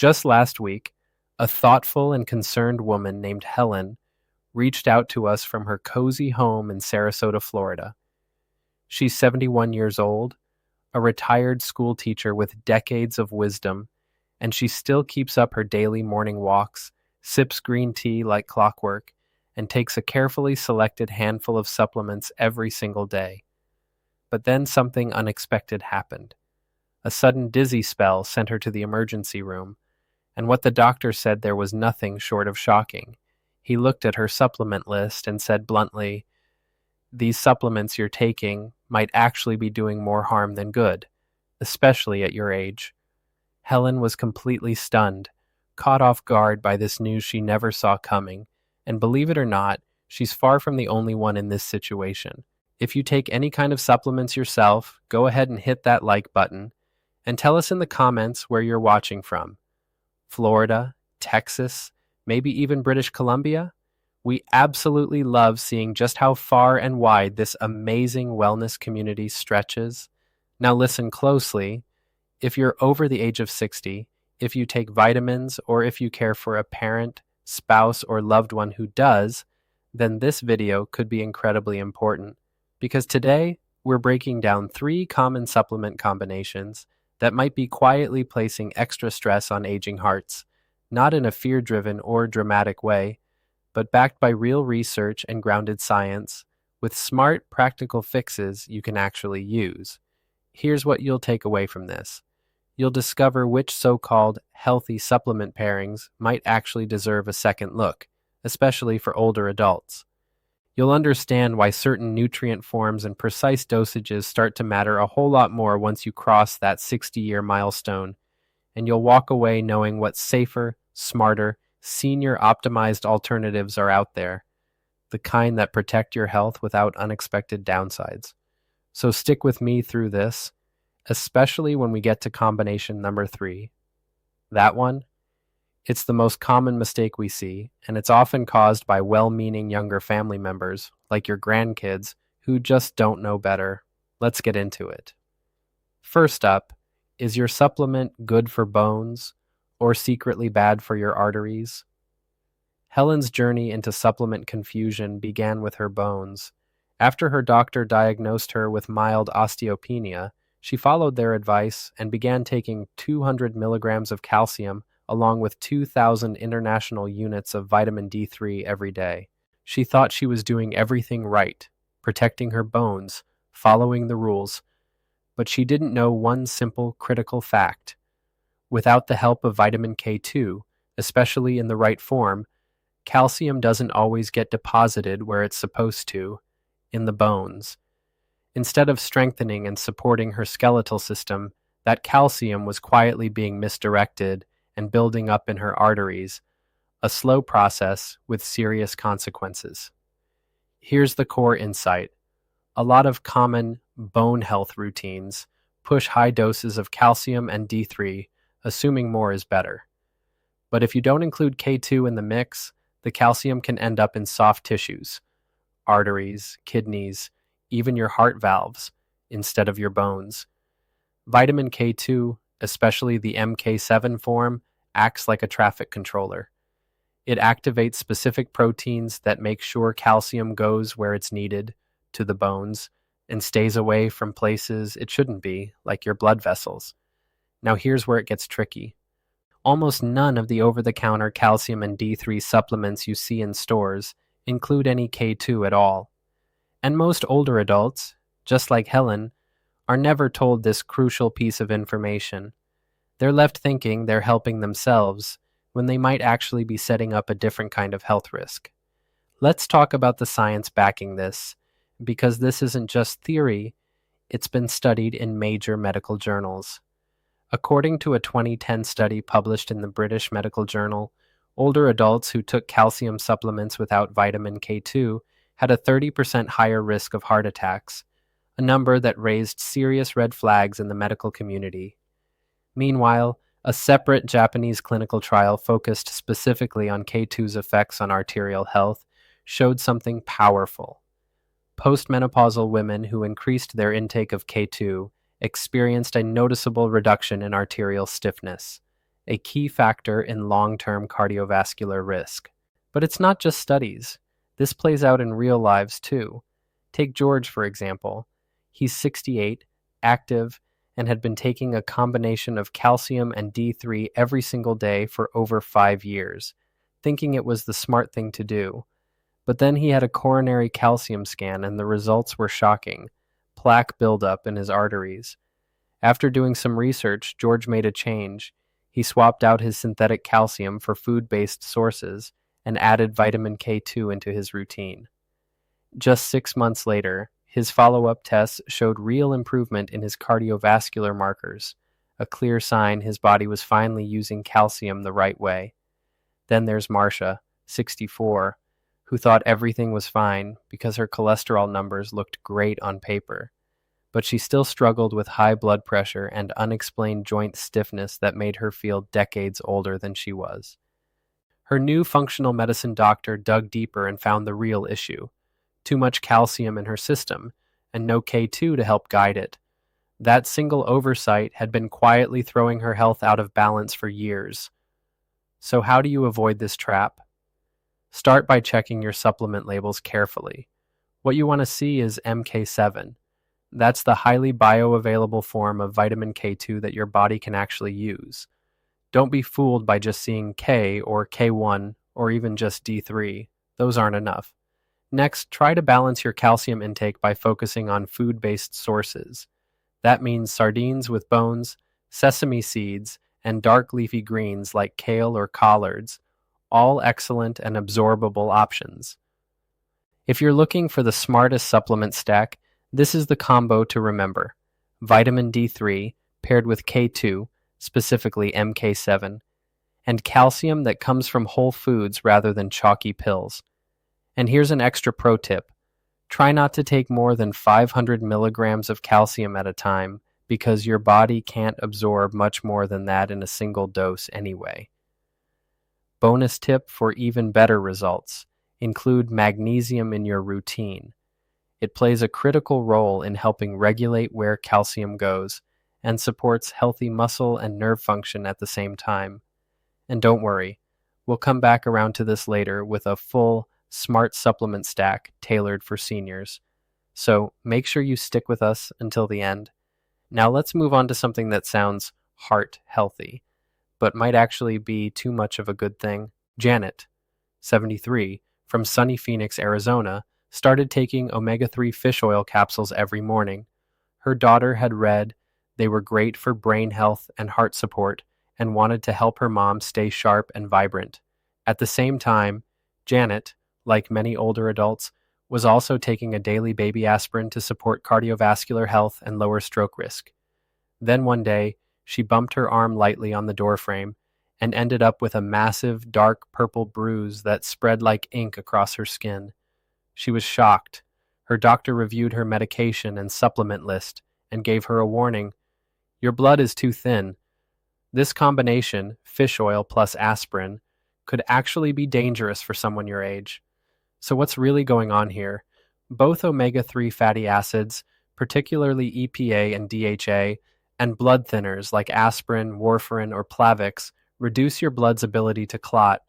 Just last week, a thoughtful and concerned woman named Helen reached out to us from her cozy home in Sarasota, Florida. She's 71 years old, a retired school teacher with decades of wisdom, and she still keeps up her daily morning walks, sips green tea like clockwork, and takes a carefully selected handful of supplements every single day. But then something unexpected happened. A sudden dizzy spell sent her to the emergency room, and what the doctor said there was nothing short of shocking. He looked at her supplement list and said bluntly, "These supplements you're taking might actually be doing more harm than good, especially at your age." Helen was completely stunned, caught off guard by this news she never saw coming, and believe it or not, she's far from the only one in this situation. If you take any kind of supplements yourself, go ahead and hit that like button, and tell us in the comments where you're watching from. Florida, Texas, maybe even British Columbia? We absolutely love seeing just how far and wide this amazing wellness community stretches. Now listen closely. If you're over the age of 60, if you take vitamins, or if you care for a parent, spouse, or loved one who does, then this video could be incredibly important. Because today, we're breaking down 3 common supplement combinations that might be quietly placing extra stress on aging hearts, not in a fear-driven or dramatic way, but backed by real research and grounded science, with smart, practical fixes you can actually use. Here's what you'll take away from this. You'll discover which so-called healthy supplement pairings might actually deserve a second look, especially for older adults. You'll understand why certain nutrient forms and precise dosages start to matter a whole lot more once you cross that 60-year milestone, and you'll walk away knowing what safer, smarter, senior-optimized alternatives are out there, the kind that protect your health without unexpected downsides. So stick with me through this, especially when we get to combination number 3. That one? It's the most common mistake we see, and it's often caused by well-meaning younger family members, like your grandkids, who just don't know better. Let's get into it. First up, is your supplement good for bones or secretly bad for your arteries? Helen's journey into supplement confusion began with her bones. After her doctor diagnosed her with mild osteopenia, she followed their advice and began taking 200 milligrams of calcium along with 2,000 international units of vitamin D3 every day. She thought she was doing everything right, protecting her bones, following the rules, but she didn't know one simple critical fact. Without the help of vitamin K2, especially in the right form, calcium doesn't always get deposited where it's supposed to, in the bones. Instead of strengthening and supporting her skeletal system, that calcium was quietly being misdirected and building up in her arteries, a slow process with serious consequences. Here's the core insight. A lot of common bone health routines push high doses of calcium and D3, assuming more is better. But if you don't include K2 in the mix, the calcium can end up in soft tissues, arteries, kidneys, even your heart valves, instead of your bones. Vitamin K2, especially the MK7 form, acts like a traffic controller. It activates specific proteins that make sure calcium goes where it's needed, to the bones, and stays away from places it shouldn't be, like your blood vessels. Now here's where it gets tricky. Almost none of the over-the-counter calcium and D3 supplements you see in stores include any K2 at all. And most older adults, just like Helen, are never told this crucial piece of information. They're left thinking they're helping themselves when they might actually be setting up a different kind of health risk. Let's talk about the science backing this, because this isn't just theory, it's been studied in major medical journals. According to a 2010 study published in the British Medical Journal, older adults who took calcium supplements without vitamin K2 had a 30% higher risk of heart attacks, a number that raised serious red flags in the medical community. Meanwhile, a separate Japanese clinical trial focused specifically on K2's effects on arterial health showed something powerful. Postmenopausal women who increased their intake of K2 experienced a noticeable reduction in arterial stiffness, a key factor in long-term cardiovascular risk. But it's not just studies. This plays out in real lives too. Take George, for example. He's 68, active, and had been taking a combination of calcium and D3 every single day for over 5 years, thinking it was the smart thing to do. But then he had a coronary calcium scan and the results were shocking. Plaque buildup in his arteries. After doing some research, George made a change. He swapped out his synthetic calcium for food-based sources and added vitamin K2 into his routine. Just 6 months later, his follow-up tests showed real improvement in his cardiovascular markers, a clear sign his body was finally using calcium the right way. Then there's Marcia, 64, who thought everything was fine because her cholesterol numbers looked great on paper. But she still struggled with high blood pressure and unexplained joint stiffness that made her feel decades older than she was. Her new functional medicine doctor dug deeper and found the real issue: too much calcium in her system, and no K2 to help guide it. That single oversight had been quietly throwing her health out of balance for years. So how do you avoid this trap? Start by checking your supplement labels carefully. What you want to see is MK7. That's the highly bioavailable form of vitamin K2 that your body can actually use. Don't be fooled by just seeing K or K1 or even just D3. Those aren't enough. Next, try to balance your calcium intake by focusing on food-based sources. That means sardines with bones, sesame seeds, and dark leafy greens like kale or collards, all excellent and absorbable options. If you're looking for the smartest supplement stack, this is the combo to remember: vitamin D3 paired with K2, specifically MK7, and calcium that comes from whole foods rather than chalky pills. And here's an extra pro tip: try not to take more than 500 milligrams of calcium at a time, because your body can't absorb much more than that in a single dose anyway. Bonus tip for even better results: include magnesium in your routine. It plays a critical role in helping regulate where calcium goes and supports healthy muscle and nerve function at the same time. And don't worry, we'll come back around to this later with a full, smart supplement stack tailored for seniors. So make sure you stick with us until the end. Now let's move on to something that sounds heart healthy, but might actually be too much of a good thing. Janet, 73, from sunny Phoenix, Arizona, started taking omega-3 fish oil capsules every morning. Her daughter had read they were great for brain health and heart support and wanted to help her mom stay sharp and vibrant. At the same time, Janet, like many older adults, was also taking a daily baby aspirin to support cardiovascular health and lower stroke risk. Then one day, she bumped her arm lightly on the doorframe and ended up with a massive dark purple bruise that spread like ink across her skin. She was shocked. Her doctor reviewed her medication and supplement list and gave her a warning: your blood is too thin. This combination, fish oil plus aspirin, could actually be dangerous for someone your age. So what's really going on here? Both omega-3 fatty acids, particularly EPA and DHA, and blood thinners like aspirin, warfarin, or Plavix reduce your blood's ability to clot.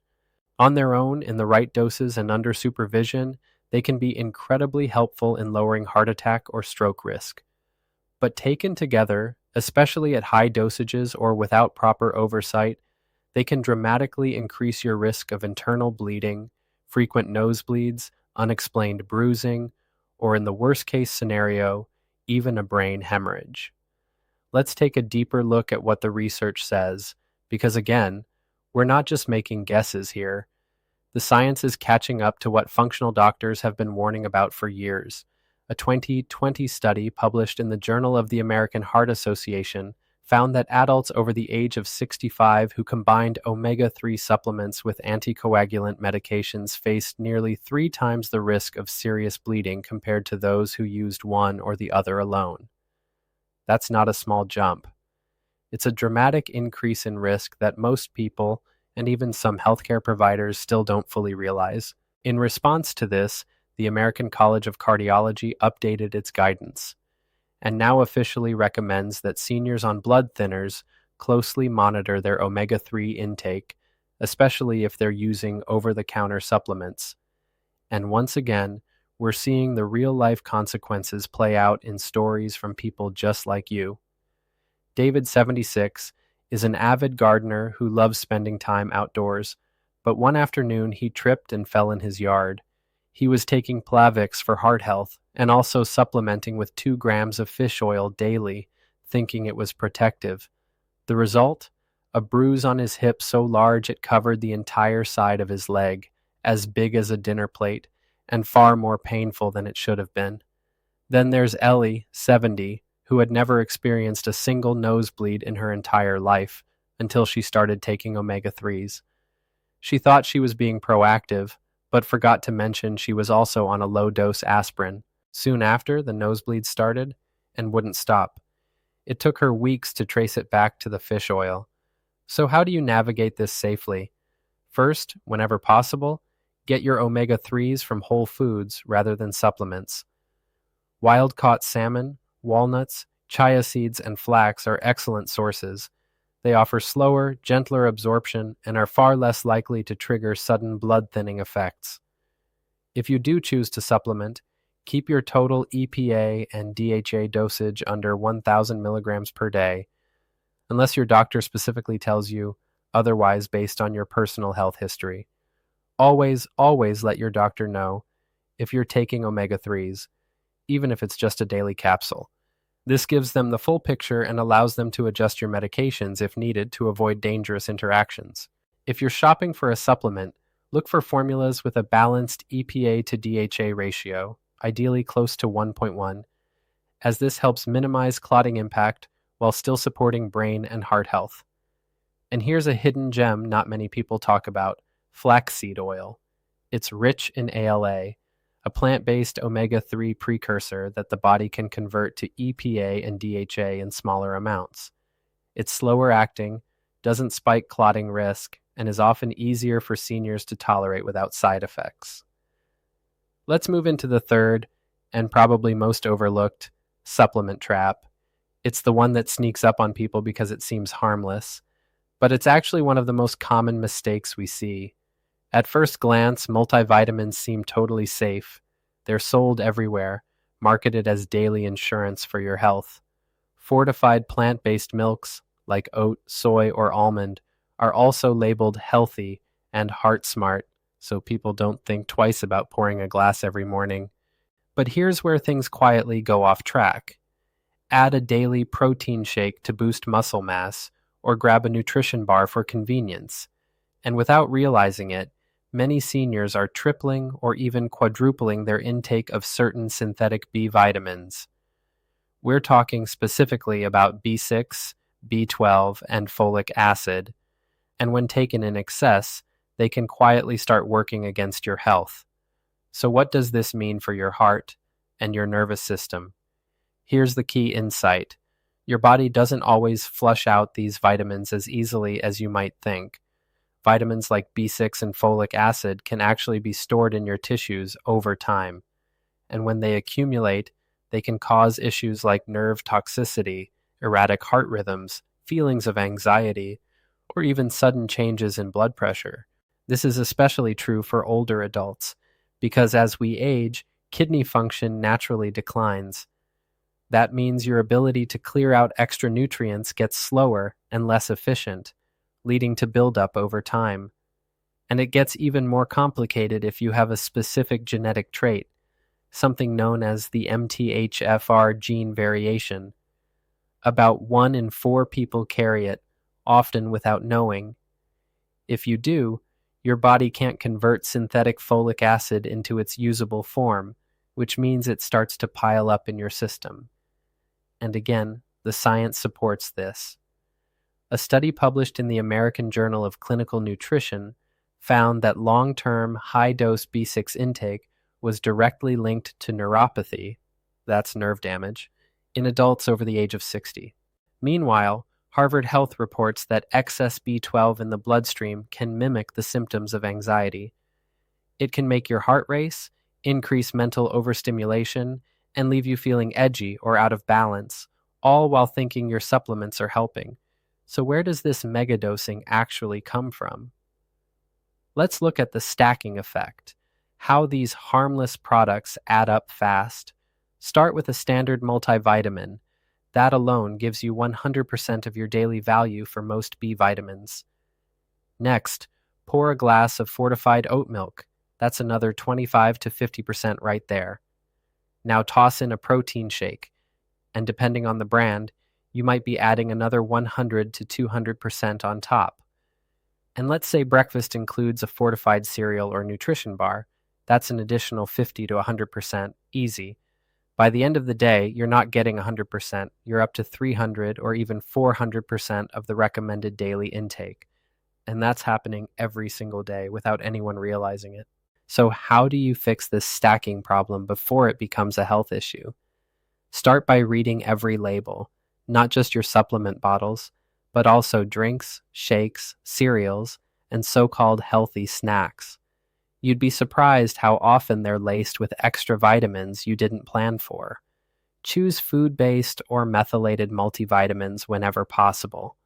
On their own, in the right doses and under supervision, they can be incredibly helpful in lowering heart attack or stroke risk. But taken together, especially at high dosages or without proper oversight, they can dramatically increase your risk of internal bleeding, frequent nosebleeds, unexplained bruising, or in the worst-case scenario, even a brain hemorrhage. Let's take a deeper look at what the research says, because again, we're not just making guesses here. The science is catching up to what functional doctors have been warning about for years. A 2020 study published in the Journal of the American Heart Association found that adults over the age of 65 who combined omega-3 supplements with anticoagulant medications faced nearly 3 times the risk of serious bleeding compared to those who used one or the other alone. That's not a small jump. It's a dramatic increase in risk that most people, and even some healthcare providers, still don't fully realize. In response to this, the American College of Cardiology updated its guidance, and now officially recommends that seniors on blood thinners, closely monitor their omega-3 intake, especially if they're using over-the-counter supplements. And once again, we're seeing the real-life consequences play out in stories from people just like you. David, 76, is an avid gardener who loves spending time outdoors, but one afternoon he tripped and fell in his yard. He was taking Plavix for heart health and also supplementing with 2 grams of fish oil daily, thinking it was protective. The result? A bruise on his hip so large it covered the entire side of his leg, as big as a dinner plate, and far more painful than it should have been. Then there's Ellie, 70, who had never experienced a single nosebleed in her entire life until she started taking omega-3s. She thought she was being proactive, but forgot to mention she was also on a low-dose aspirin. Soon after, the nosebleeds started and wouldn't stop. It took her weeks to trace it back to the fish oil. So how do you navigate this safely? First, whenever possible, get your omega-3s from whole foods rather than supplements. Wild-caught salmon, walnuts, chia seeds, and flax are excellent sources. They offer slower, gentler absorption and are far less likely to trigger sudden blood-thinning effects. If you do choose to supplement, keep your total EPA and DHA dosage under 1,000 milligrams per day, unless your doctor specifically tells you otherwise based on your personal health history. Always let your doctor know if you're taking omega-3s, even if it's just a daily capsule. This gives them the full picture and allows them to adjust your medications if needed to avoid dangerous interactions. If you're shopping for a supplement, look for formulas with a balanced EPA to DHA ratio, ideally close to 1.1, as this helps minimize clotting impact while still supporting brain and heart health. And here's a hidden gem not many people talk about: flaxseed oil. It's rich in ALA, a plant-based omega-3 precursor that the body can convert to EPA and DHA in smaller amounts. It's slower acting, doesn't spike clotting risk, and is often easier for seniors to tolerate without side effects. Let's move into the third, and probably most overlooked, supplement trap. It's the one that sneaks up on people because it seems harmless, but it's actually one of the most common mistakes we see. At first glance, multivitamins seem totally safe. They're sold everywhere, marketed as daily insurance for your health. Fortified plant-based milks, like oat, soy, or almond, are also labeled healthy and heart smart, so people don't think twice about pouring a glass every morning. But here's where things quietly go off track. Add a daily protein shake to boost muscle mass, or grab a nutrition bar for convenience. And without realizing it, many seniors are tripling or even quadrupling their intake of certain synthetic B vitamins. We're talking specifically about B6, B12, and folic acid, and when taken in excess, they can quietly start working against your health. So what does this mean for your heart and your nervous system? Here's the key insight. Your body doesn't always flush out these vitamins as easily as you might think. Vitamins like B6 and folic acid can actually be stored in your tissues over time, and when they accumulate, they can cause issues like nerve toxicity, erratic heart rhythms, feelings of anxiety, or even sudden changes in blood pressure. This is especially true for older adults, because as we age, kidney function naturally declines. That means your ability to clear out extra nutrients gets slower and less efficient, leading to buildup over time. And it gets even more complicated if you have a specific genetic trait, something known as the MTHFR gene variation. About 1 in 4 people carry it, often without knowing. If you do, your body can't convert synthetic folic acid into its usable form, which means it starts to pile up in your system. And again, the science supports this. A study published in the American Journal of Clinical Nutrition found that long-term high-dose B6 intake was directly linked to neuropathy, that's nerve damage, in adults over the age of 60. Meanwhile, Harvard Health reports that excess B12 in the bloodstream can mimic the symptoms of anxiety. It can make your heart race, increase mental overstimulation, and leave you feeling edgy or out of balance, all while thinking your supplements are helping. So where does this megadosing actually come from? Let's look at the stacking effect, how these harmless products add up fast. Start with a standard multivitamin. That alone gives you 100% of your daily value for most B vitamins. Next, pour a glass of fortified oat milk. That's another 25 to 50% right there. Now toss in a protein shake, and depending on the brand, you might be adding another 100 to 200% on top. And let's say breakfast includes a fortified cereal or nutrition bar. That's an additional 50 to 100% easy. By the end of the day, you're not getting 100%, you're up to 300 or even 400% of the recommended daily intake. And that's happening every single day without anyone realizing it. So, how do you fix this stacking problem before it becomes a health issue? Start by reading every label, not just your supplement bottles, but also drinks, shakes, cereals, and so-called healthy snacks. You'd be surprised how often they're laced with extra vitamins you didn't plan for. Choose food-based or methylated multivitamins whenever possible.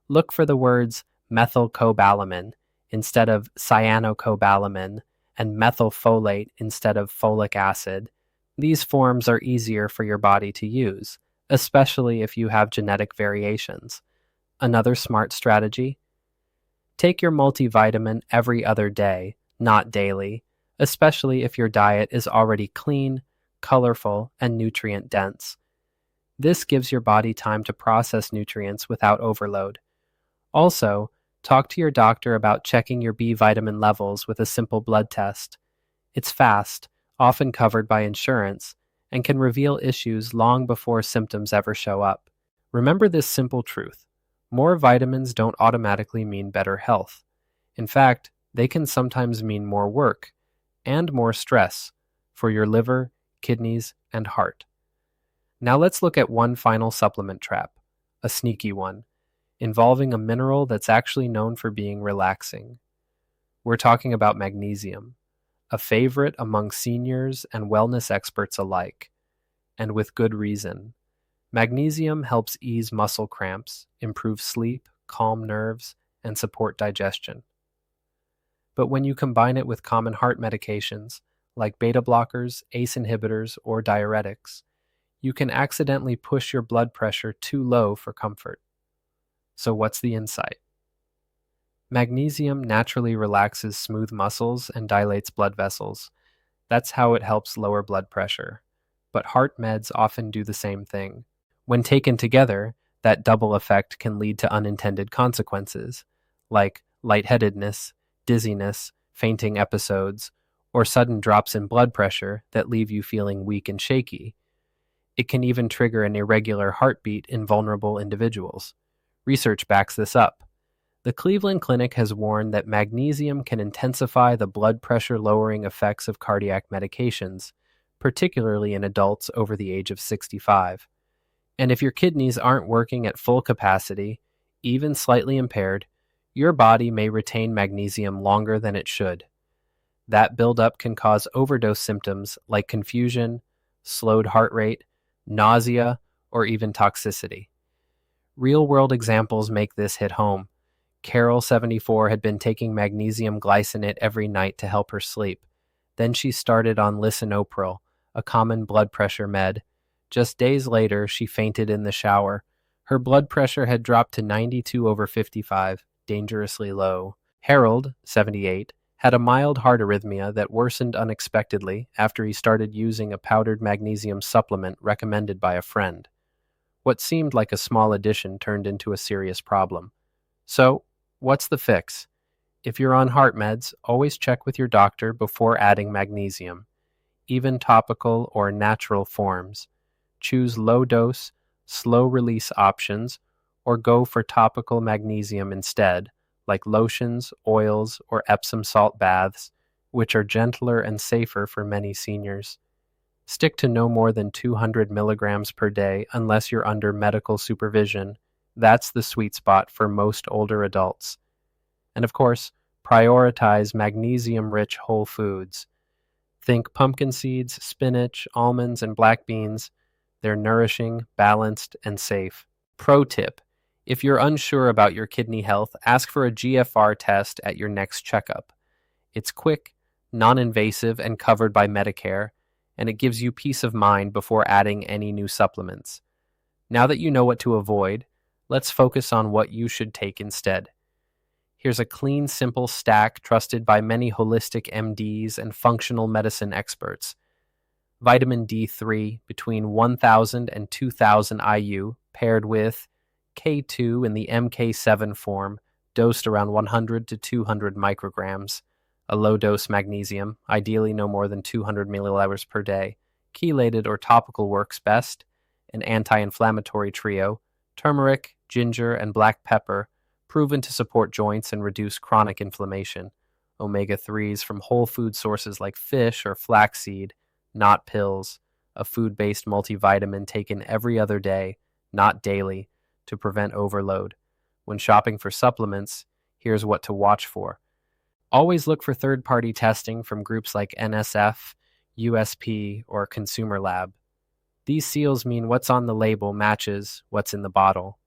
Look for the words methylcobalamin instead of cyanocobalamin and methylfolate instead of folic acid. These forms are easier for your body to use, especially if you have genetic variations. Another smart strategy? Take your multivitamin every other day, not daily, especially if your diet is already clean, colorful, and nutrient dense. This gives your body time to process nutrients without overload. Also, talk to your doctor about checking your B vitamin levels with a simple blood test. It's fast, often covered by insurance, and can reveal issues long before symptoms ever show up. Remember this simple truth. More vitamins don't automatically mean better health. In fact, they can sometimes mean more work and more stress for your liver, kidneys, and heart. Now let's look at one final supplement trap, a sneaky one, involving a mineral that's actually known for being relaxing. We're talking about magnesium, a favorite among seniors and wellness experts alike, and with good reason. Magnesium helps ease muscle cramps, improve sleep, calm nerves, and support digestion. But when you combine it with common heart medications, like beta blockers, ACE inhibitors, or diuretics, you can accidentally push your blood pressure too low for comfort. So what's the insight? Magnesium naturally relaxes smooth muscles and dilates blood vessels. That's how it helps lower blood pressure. But heart meds often do the same thing. When taken together, that double effect can lead to unintended consequences, like lightheadedness, dizziness, fainting episodes, or sudden drops in blood pressure that leave you feeling weak and shaky. It can even trigger an irregular heartbeat in vulnerable individuals. Research backs this up. The Cleveland Clinic has warned that magnesium can intensify the blood pressure lowering effects of cardiac medications, particularly in adults over the age of 65. And if your kidneys aren't working at full capacity, even slightly impaired, your body may retain magnesium longer than it should. That buildup can cause overdose symptoms like confusion, slowed heart rate, nausea, or even toxicity. Real-world examples make this hit home. Carol, 74, had been taking magnesium glycinate every night to help her sleep. Then she started on lisinopril, a common blood pressure med. Just days later, she fainted in the shower. Her blood pressure had dropped to 92/55, dangerously low. Harold, 78, had a mild heart arrhythmia that worsened unexpectedly after he started using a powdered magnesium supplement recommended by a friend. What seemed like a small addition turned into a serious problem. So, what's the fix? If you're on heart meds, always check with your doctor before adding magnesium, even topical or natural forms. Choose low-dose, slow-release options, or go for topical magnesium instead, like lotions, oils, or Epsom salt baths, which are gentler and safer for many seniors. Stick to no more than 200 milligrams per day unless you're under medical supervision. That's the sweet spot for most older adults. And of course, prioritize magnesium-rich whole foods. Think pumpkin seeds, spinach, almonds, and black beans. They're nourishing, balanced, and safe. Pro tip: If you're unsure about your kidney health, ask for a GFR test at your next checkup. It's quick, non-invasive, and covered by Medicare, and it gives you peace of mind before adding any new supplements. Now that you know what to avoid, let's focus on what you should take instead. Here's a clean, simple stack trusted by many holistic MDs and functional medicine experts. Vitamin D3 between 1000 and 2000 IU paired with K2 in the MK7 form, dosed around 100 to 200 micrograms, a low-dose magnesium, ideally no more than 200 milliliters per day. Chelated or topical works best. An anti-inflammatory trio, turmeric, ginger, and black pepper, proven to support joints and reduce chronic inflammation. Omega-3s from whole food sources like fish or flaxseed, not pills. A food-based multivitamin taken every other day, not daily, to prevent overload. When shopping for supplements, here's what to watch for. Always look for third-party testing from groups like NSF, USP, or Consumer Lab. These seals mean what's on the label matches what's in the bottle.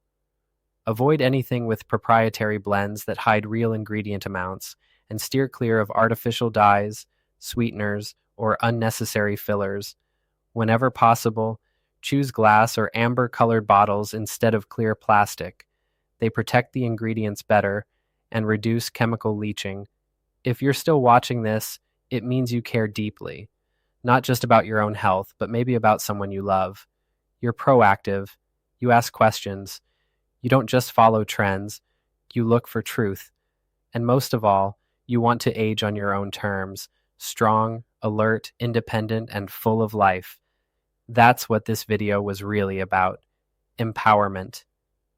Avoid anything with proprietary blends that hide real ingredient amounts, and steer clear of artificial dyes, sweeteners, or unnecessary fillers. Whenever possible, choose glass or amber-colored bottles instead of clear plastic. They protect the ingredients better and reduce chemical leaching. If you're still watching this, it means you care deeply, not just about your own health, but maybe about someone you love. You're proactive, you ask questions, you don't just follow trends, you look for truth. And most of all, you want to age on your own terms, strong, alert, independent, and full of life. That's what this video was really about. Empowerment.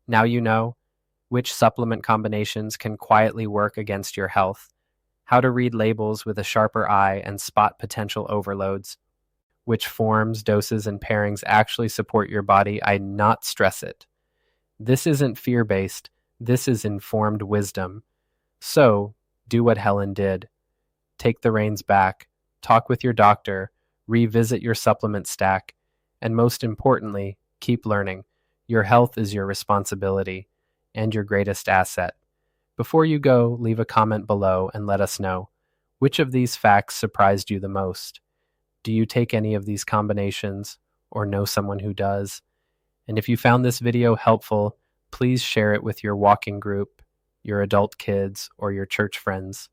Now you know which supplement combinations can quietly work against your health, how to read labels with a sharper eye and spot potential overloads, which forms, doses, and pairings actually support your body. I not stress it. This isn't fear-based, this is informed wisdom. So, do what Helen did. Take the reins back, talk with your doctor, revisit your supplement stack, and most importantly, keep learning. Your health is your responsibility and your greatest asset. Before you go, leave a comment below and let us know. Which of these facts surprised you the most? Do you take any of these combinations or know someone who does? And if you found this video helpful, please share it with your walking group, your adult kids, or your church friends.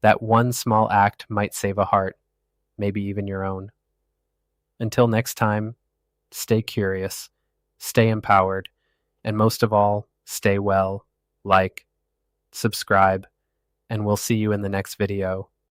That one small act might save a heart, maybe even your own. Until next time, stay curious, stay empowered, and most of all, stay well, like, subscribe, and we'll see you in the next video.